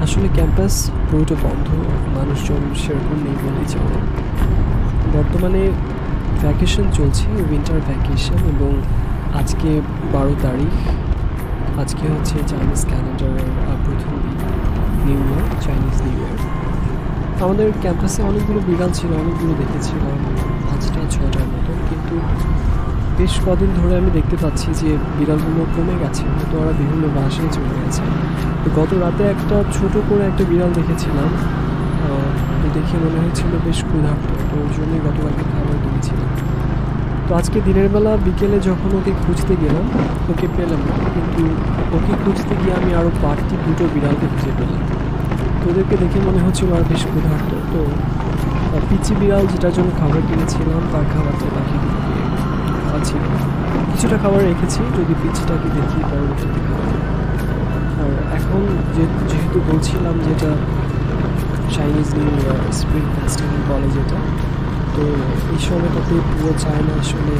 আসলে ক্যাম্পাস পুরোটা বন্ধ, মানুষজন সেরকম নেই বলেই চলে। বর্তমানে ভ্যাকেশন চলছে, উইন্টার ভ্যাকেশন, এবং আজকে 12 তারিখ। আজকে হচ্ছে চাইনিজ ক্যালেন্ডারের প্রথম দিন, new year, Chinese new year. আমাদের ক্যাম্পাসে অনেকগুলো বিড়াল ছিল, অনেকগুলো দেখেছিলাম, 5টা-6টার মতো, কিন্তু বেশ কদিন ধরে আমি দেখতে পাচ্ছি যে বিড়ালগুলো কমে গেছে, হয়তো ওরা বিভিন্ন বাসায় চলে গেছে। তো গত রাতে একটা ছোট করে একটা বিড়াল দেখেছিলাম, তো দেখে মনে হয়েছিল বেশ ক্ষুধার্ত, তো ওর জন্যই গতকালকে খাবার দিয়েছিলাম। তো আজকে দিনের বেলা বিকেলে যখন ওকে খুঁজতে গেলাম, ওকে পেলাম না, কিন্তু ওকে খুঁজতে গিয়ে আমি আরও বাড়তি 2টো বিড়ালকে খুঁজে পেলাম। তো ওদেরকে দেখে মনে হচ্ছিল আর বেশ ক্ষুধার্ত। তো পিচি বিড়াল যেটার জন্য খাবার কিনেছিলাম তার খাবারটা বাকি খাচ্ছি, কিছুটা খাবার রেখেছি, যদি পিচিটাকে দেখি পরবর্তীতে খাবার। আর এখন যেহেতু বলছিলাম যেটা Chinese new year, spring festival বলে যেটা, তো এই সময়টাতে পুরো চায়না আসলে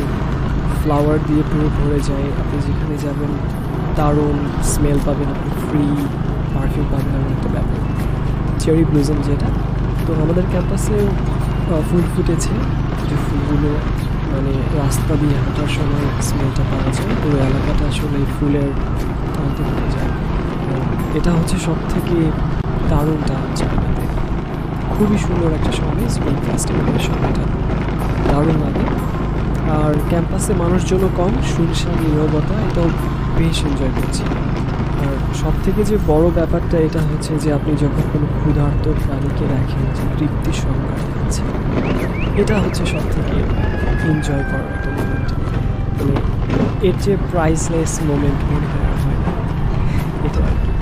ফ্লাওয়ার দিয়ে পুরো ভরে যায়। আপনি যেখানে যাবেন দারুণ স্মেল পাবেন, আপনি ফ্রি পারফিউম পাবেন, এমন একটা ব্যাপার, চেরি ব্লুজম যেটা। তো আমাদের ক্যাম্পাসে ফুল ফুটেছে, যে ফুলগুলো মানে রাস্তা দিয়ে হাঁটার সময় স্মেলটা পাওয়া যায়, পুরো এলাকাটা আসলে ফুলের প্রান্ত হয়ে যায়। এটা হচ্ছে সব থেকে দারুণটা চায়নাতে, খুবই সুন্দর একটা সময়, স্প্রিং ফেস্টিভ্যালের সময়টা দারুণ লাগে। আর ক্যাম্পাসে মানুষজনও কম, শুনশান নীরবতা, এটাও বেশ এনজয় করছি। আর সব থেকে যে বড় ব্যাপারটা এটা হচ্ছে যে আপনি যখন কোনো ক্ষুধার্ত প্রাণীকে দেখেন যে তৃপ্তির সংজ্ঞা আছে, এটা হচ্ছে সব থেকে এনজয় করার একটা মোমেন্ট। মানে এর যে প্রাইসলেস মোমেন্ট মনে হয় না, এটা আর কি।